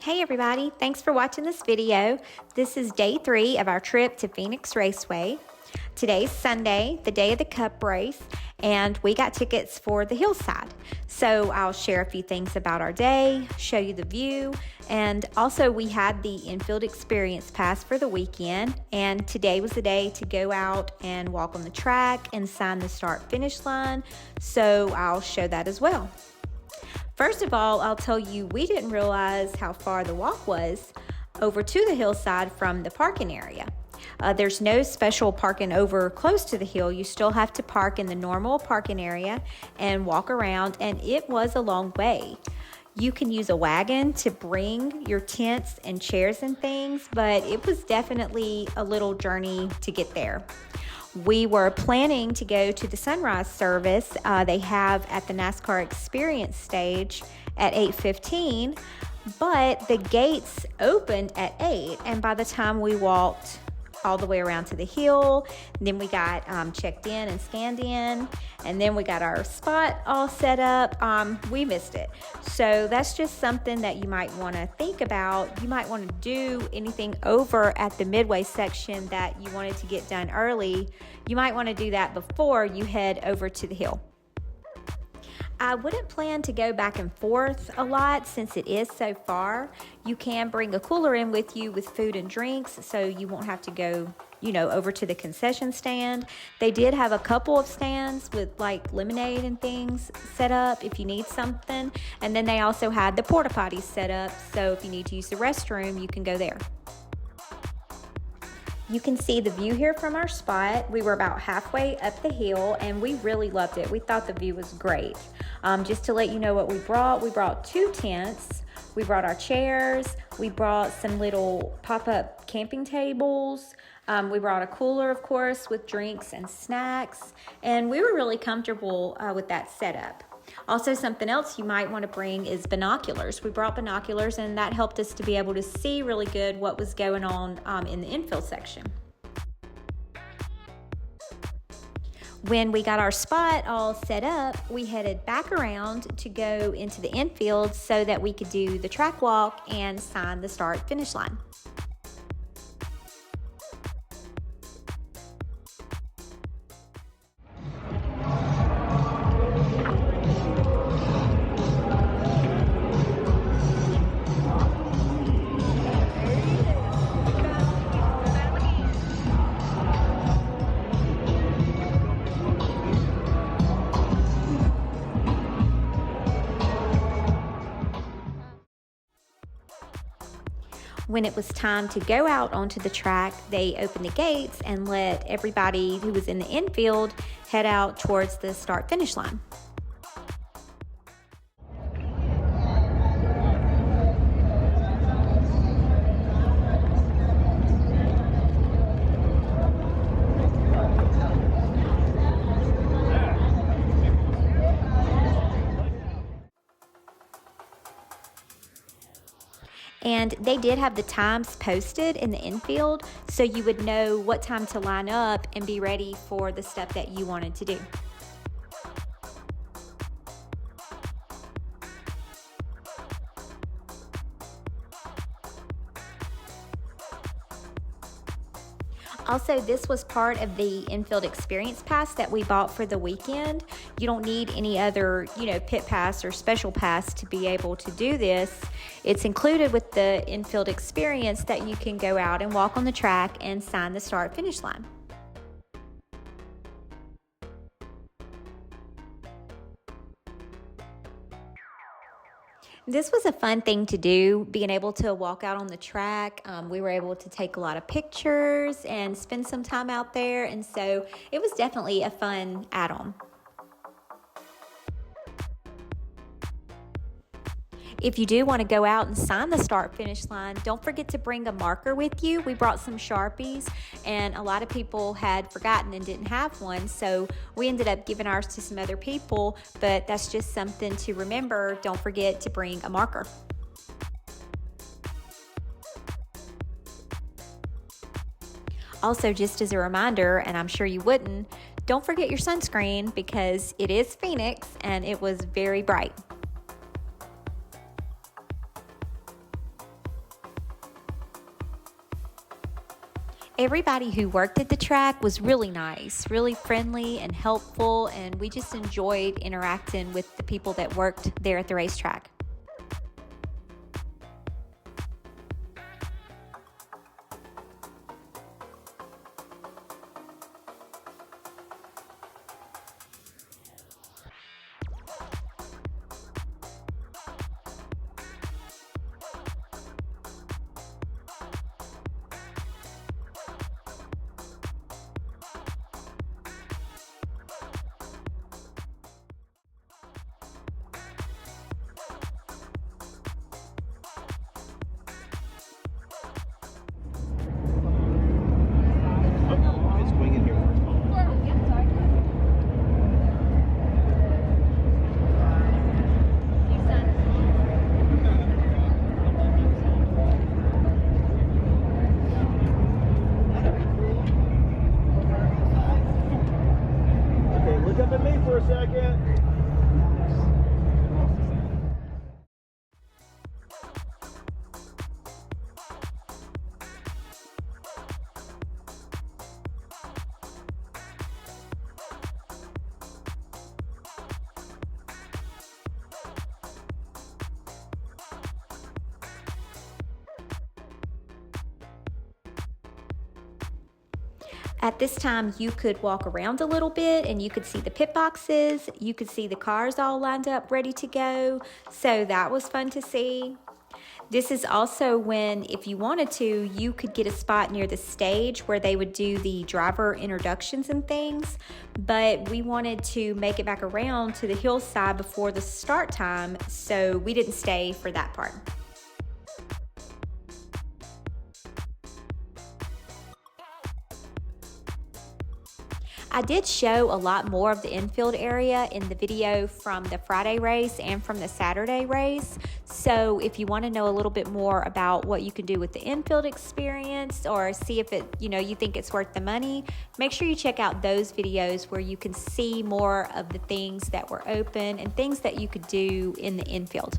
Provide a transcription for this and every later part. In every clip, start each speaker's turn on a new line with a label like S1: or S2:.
S1: Hey everybody, thanks for watching this video. This is day 3 of our trip to Phoenix Raceway. Today's Sunday, the day of the Cup race, and we got tickets for the Hillside. So I'll share a few things about our day, show you the view, and also we had the Infield Experience pass for the weekend, and today was the day to go out and walk on the track and sign the start-finish line, so I'll show that as well. First of all, I'll tell you we didn't realize how far the walk was over to the hillside from the parking area. There's no special parking over close to the hill. You still have to park in the normal parking area and walk around, and it was a long way. You can use a wagon to bring your tents and chairs and things, but it was definitely a little journey to get there. We were planning to go to the sunrise service they have at the NASCAR Experience stage at 8:15, but the gates opened at 8, and by the time we walked all the way around to the hill, then we got checked in and scanned in, and then we got our spot all set up, we missed it. So that's just something that you might want to think about. You might want to do anything over at the midway section that you wanted to get done early. You might want to do that before you head over to the hill. I wouldn't plan to go back and forth a lot since it is so far. You can bring a cooler in with you with food and drinks, so you won't have to go, over to the concession stand. They did have a couple of stands with like lemonade and things set up if you need something. And then they also had the porta potties set up, so if you need to use the restroom, you can go there. You can see the view here from our spot. We were about halfway up the hill and we really loved it. We thought the view was great. Just to let you know what we brought 2 tents. We brought our chairs. We brought some little pop-up camping tables. We brought a cooler, of course, with drinks and snacks. And we were really comfortable with that setup. Also, something else you might want to bring is binoculars. We brought binoculars, and that helped us to be able to see really good what was going on in the infield section. When we got our spot all set up, we headed back around to go into the infield so that we could do the track walk and sign the start-finish line. When it was time to go out onto the track, they opened the gates and let everybody who was in the infield head out towards the start-finish line. And they did have the times posted in the infield, so you would know what time to line up and be ready for the stuff that you wanted to do. Also, this was part of the Infield Experience pass that we bought for the weekend. You don't need any other, pit pass or special pass to be able to do this. It's included with the Infield Experience that you can go out and walk on the track and sign the start-finish line. This was a fun thing to do, being able to walk out on the track. We were able to take a lot of pictures and spend some time out there, and so it was definitely a fun add-on. If you do want to go out and sign the start-finish line, don't forget to bring a marker with you. We brought some Sharpies, and a lot of people had forgotten and didn't have one, so we ended up giving ours to some other people, but that's just something to remember. Don't forget to bring a marker. Also, just as a reminder, and I'm sure you wouldn't, don't forget your sunscreen because it is Phoenix and it was very bright. Everybody who worked at the track was really nice, really friendly and helpful, and we just enjoyed interacting with the people that worked there at the racetrack. At this time, you could walk around a little bit and you could see the pit boxes. You could see the cars all lined up ready to go. So that was fun to see. This is also when, if you wanted to, you could get a spot near the stage where they would do the driver introductions and things. But we wanted to make it back around to the hillside before the start time, so we didn't stay for that part. I did show a lot more of the infield area in the video from the Friday race and from the Saturday race. So if you want to know a little bit more about what you can do with the infield experience or see if you think it's worth the money, make sure you check out those videos where you can see more of the things that were open and things that you could do in the infield.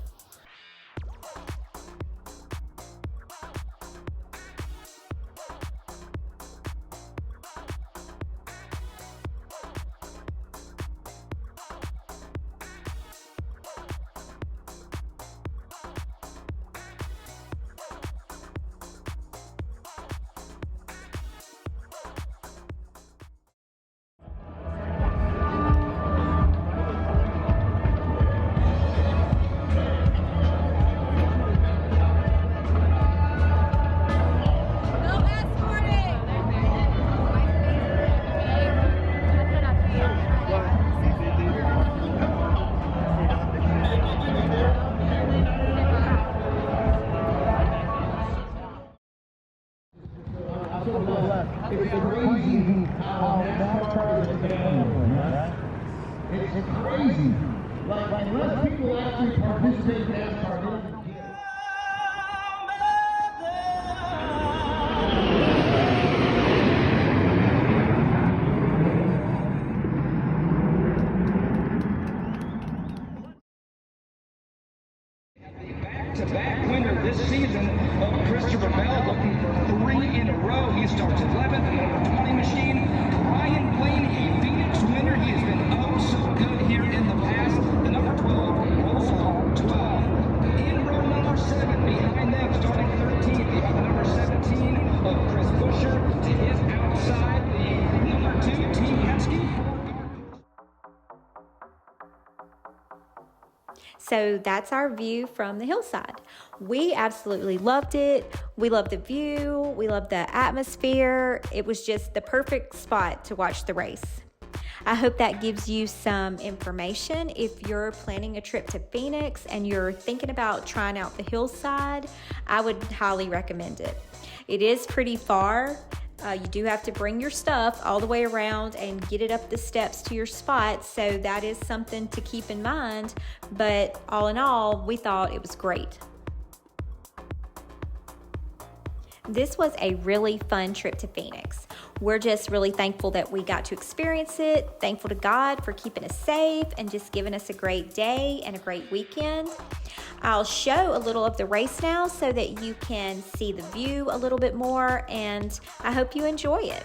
S2: It's crazy how NASCAR is going, right? It's crazy. Like, unless people actually participate in NASCAR, they don't get it.
S3: Back-to-back winner this season of Christopher Bell, looking for 3 in a row. He starts 11th in the number 20 machine. Ryan Blaney, a Phoenix winner. He has been so good here in the past. The number 12 rolls home 12. In row number 7, behind them, starting 13th, you have the number 17 of Chris Buescher. To his outside, the number 2, Team Hensky.
S1: So that's our view from the hillside. We absolutely loved it. We loved the view. We loved the atmosphere. It was just the perfect spot to watch the race. I hope that gives you some information. If you're planning a trip to Phoenix and you're thinking about trying out the hillside, I would highly recommend it. It is pretty far. You do have to bring your stuff all the way around and get it up the steps to your spot, so that is something to keep in mind, but all in all, we thought it was great. This was a really fun trip to Phoenix. We're just really thankful that we got to experience it, thankful to God for keeping us safe and just giving us a great day and a great weekend. I'll show a little of the race now so that you can see the view a little bit more, and I hope you enjoy it.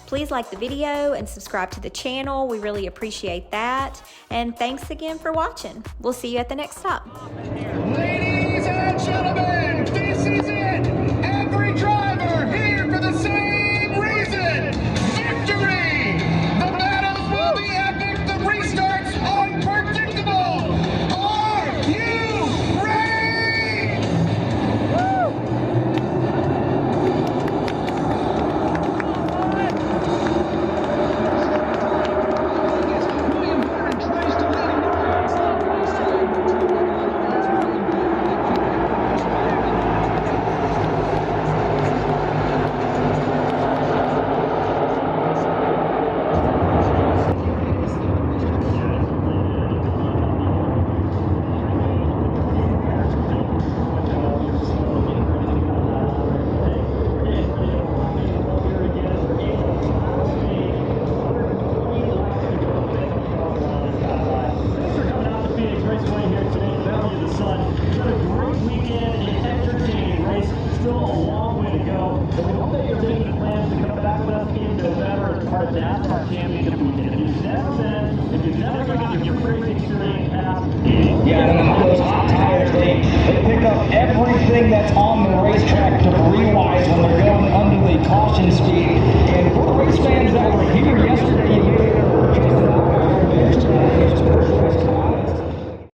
S1: Please like the video and subscribe to the channel. We really appreciate that. And thanks again for watching. We'll see you at the next stop.
S3: Ladies and gentlemen, this is it. Every driver here for the same reason. Victory! The battles will be epic. The restarts unpredictable. Are you ready? William Byron tries to lead him. Thanks for coming out to Phoenix Raceway here today in the Valley of the Sun. It's been a great weekend and entertaining race. Still a long way to go, but we hope that you're making plans to come back with us in November as part of NASCAR Championship Weekend. If you've never been, if you've never gotten your Phoenix Experience pass, yeah, and those hot tires, they pick up everything that's on the racetrack debris-wise when they're going under the caution speed.